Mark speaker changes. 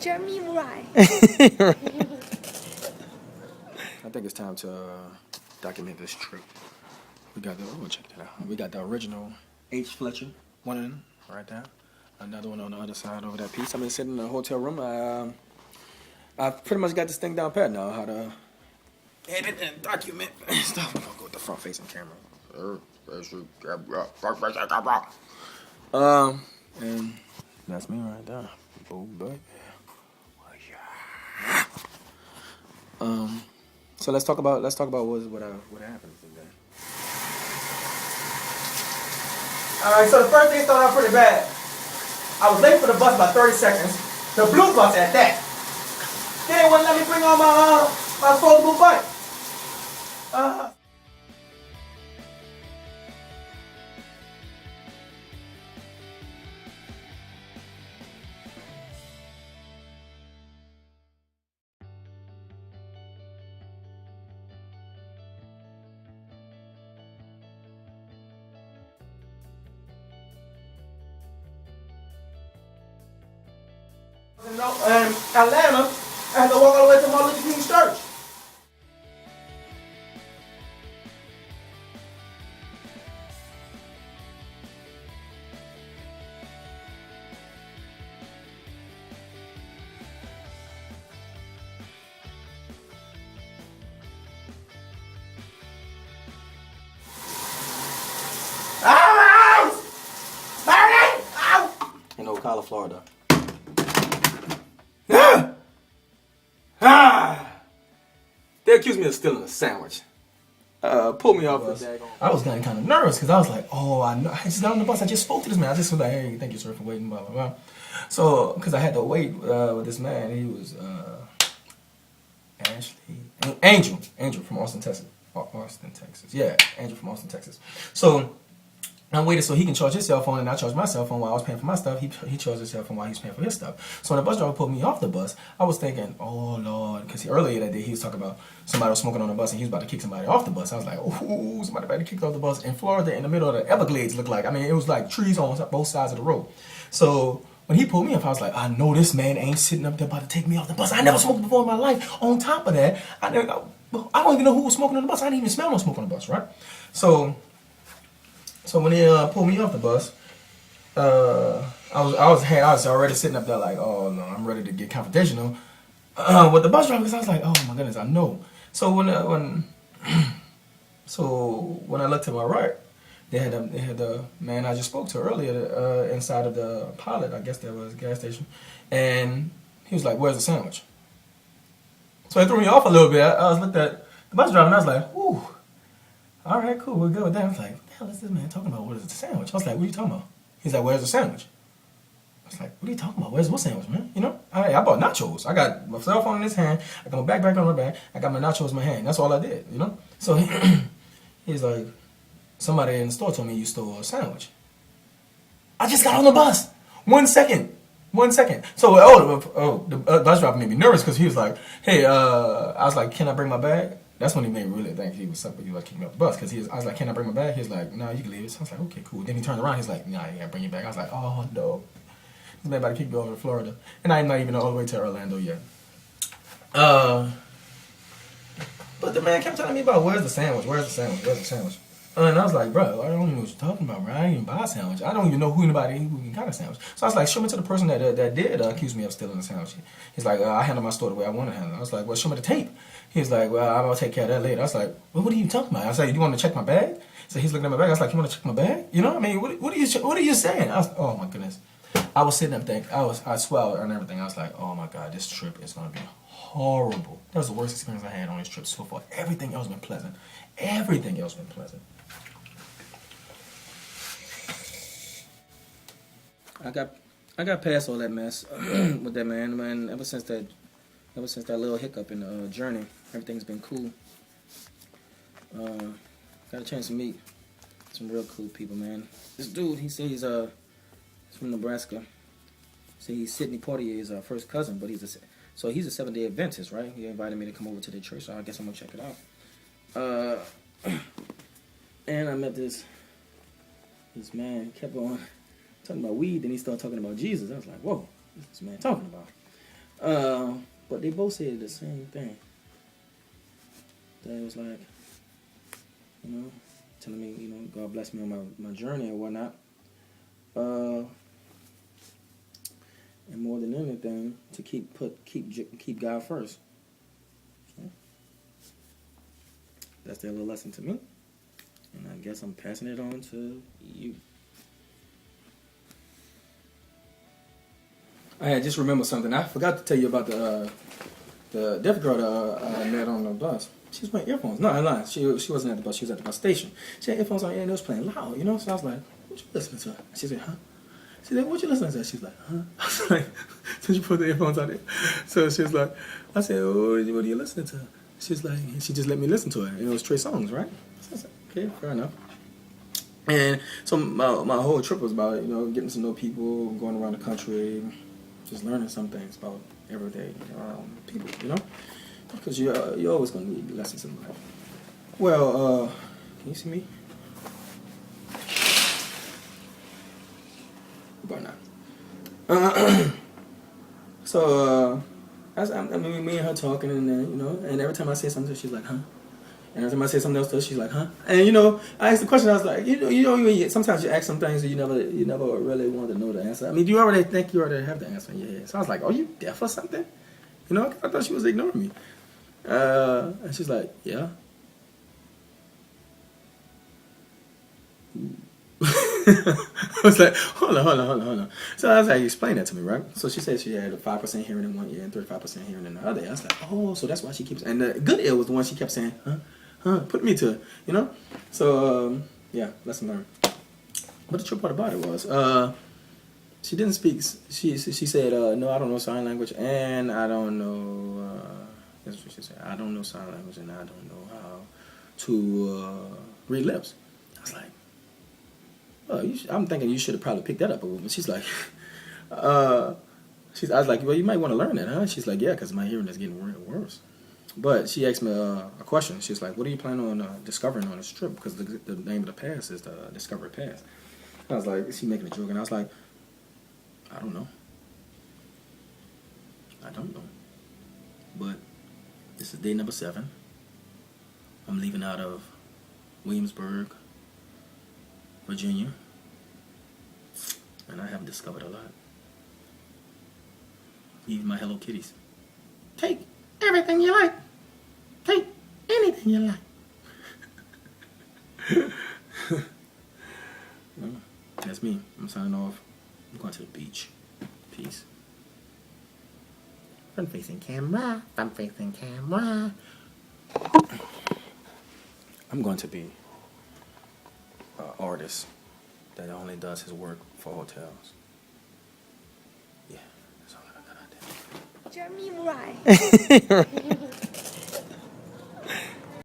Speaker 1: JeremyWhy.
Speaker 2: I think it's time to document this trip. We got the, oh, check that out. We got the original H. Fletcher, one of them right there. Another one on the other side over that piece. I've been sitting in the hotel room. I pretty much got this thing down pat now, how to edit and document stuff. I'm gonna go with the front facing camera. And that's me right there. Oh, baby. So let's talk about what happened today.
Speaker 3: Alright, so the first thing started out pretty bad. I was late for the bus by 30 seconds. The blue bus at that. They wouldn't let me bring on my foldable bike. In Atlanta, I had to walk all the way to Martin Luther King's church.
Speaker 2: In Ocala, Florida. They accused me of stealing a sandwich. Pulled me off the bus.
Speaker 3: I was getting kind of nervous because I was like, oh, I just got on the bus. I just spoke to this man. I just was like, hey, thank you, sir, for waiting, blah, blah, blah. So, because I had to wait with this man. He was Angel from Austin, Texas. Yeah, Angel from Austin, Texas. So, I waited so he can charge his cell phone, and I charged my cell phone while I was paying for my stuff. He charged his cell phone while he was paying for his stuff. So when the bus driver pulled me off the bus, I was thinking, oh Lord, because earlier that day he was talking about somebody was smoking on the bus and he was about to kick somebody off the bus. I was like, oh, somebody about to kick off the bus. In Florida, in the middle of the Everglades, looked like. I mean, it was like trees on both sides of the road. So when he pulled me off, I was like, I know this man ain't sitting up there about to take me off the bus. I never smoked before in my life. On top of that, I don't even know who was smoking on the bus. I didn't even smell no smoke on the bus, right? So when he pulled me off the bus, I was already sitting up there like, oh no, I'm ready to get confrontational with the bus driver because I was like, oh my goodness, I know. So when I looked to my right, they had the man I just spoke to earlier inside of the Pilot, I guess that was a gas station, and he was like, where's the sandwich? So it threw me off a little bit. I was looked at the bus driver and I was like, whew, all right, cool, we're good with that. I was like, what the hell is this man talking about? What is the sandwich? I was like, what are you talking about? He's like, where's the sandwich? I was like, what are you talking about? Where's what sandwich, man? You know, I bought nachos. I got my cell phone in his hand. I got my backpack on my back. I got my nachos in my hand. That's all I did, you know? So he's like, somebody in the store told me you stole a sandwich. I just got on the bus. 1 second. 1 second. So, the bus driver made me nervous because he was like, hey, I was like, can I bring my bag? That's when he made me really think he was something. He was like kicking me off the bus because I was like, can I bring my bag? He was like, no, you can leave it. So I was like, okay, cool. Then he turned around. He's like, nah, you gotta bring your bag. I was like, oh no. This man about to kick me over to Florida, and I'm not even all the way to Orlando yet. But the man kept telling me about where's the sandwich, where's the sandwich, where's the sandwich. And I was like, bro, I don't even know what you're talking about, bro. I didn't even buy a sandwich. I don't even know who got a sandwich. So I was like, show me to the person that did accuse me of stealing a sandwich. He's like, I handle my store the way I want to handle it. I was like, well, show me the tape. He's like, well, I'll take care of that later. I was like, well, what are you talking about? I was like, you want to check my bag? So he's looking at my bag. I was like, you want to check my bag? You know what I mean? What are you saying? I was, oh my goodness. I was sitting up thinking, I swelled and everything. I was like, oh my God, this trip is going to be horrible. That was the worst experience I had on this trip so far. Everything else been pleasant. Everything else been pleasant. I got past all that mess with that man. Ever since that little hiccup in the journey, everything's been cool. Got a chance to meet some real cool people, man. This dude, he says he's from Nebraska. Say he's Sidney Portier's first cousin, but he's a 7-day Adventist, right? He invited me to come over to the church, so I guess I'm gonna check it out. And I met this man, kept on talking about weed, then he started talking about Jesus. I was like, whoa, what's this man talking about?
Speaker 2: But they both said the same thing. That it was like, telling me, God bless me on my journey and whatnot. And more than anything, to keep God first. Okay. That's their little lesson to me, and I guess I'm passing it on to you. I just remember something. I forgot to tell you about the deaf girl that I met on the bus. She was wearing earphones. No, I'm lying. She wasn't at the bus. She was at the bus station. She had earphones on and it was playing loud, So I was like, "What you listening to?" She said, "Huh?" She said, "What you listening to?" She's like, "Huh?" I was like, "Since you put the earphones on there." So she was like, I said, "Oh, what are you listening to?" She's like, and she just let me listen to it. And it was Trey songs, right? So I said, okay, fair enough. And so my whole trip was about, getting to know people, going around the country, just learning some things about everyday people, because you're always going to need lessons in life. Well, can you see me? Probably not. So, me and her talking, and and every time I say something, she's like, "Huh?" And every time I say something else to her, she's like, "Huh?" And I asked the question. I was like, sometimes you ask some things that you never really want to know the answer. I mean, you already think you already have the answer in your head. So I was like, "Are you deaf or something?" 'Cause I thought she was ignoring me. And she's like, "Yeah." I was like, hold on. So I was like, explain that to me, right? So she said she had a 5% hearing in one ear and 35% hearing in the other. I was like, oh, so that's why she keeps. And the good ear was the one she kept saying, huh, put me to, So yeah, lesson learned. But the true part about it was, she didn't speak. She said, no, I don't know sign language, and I don't know. That's what she said. I don't know sign language, and I don't know how to read lips. I was like, I'm thinking you should have probably picked that up a little bit. She's like, I was like, well, you might want to learn that, huh? She's like, yeah, because my hearing is getting worse. But she asked me a question. She's like, what are you planning on discovering on this trip? Because the name of the pass is the Discovery Pass. I was like, is she making a joke? And I was like, I don't know. But this is day number 7. I'm leaving out of Williamsburg, Virginia, and I have discovered a lot. Even my Hello Kitties. Take everything you like. Take anything you like. That's me. I'm signing off. I'm going to the beach. Peace. Front facing camera. I'm going to be an artist that only does his work for hotels. Yeah, that's all I got out there.
Speaker 1: JeremyWhy.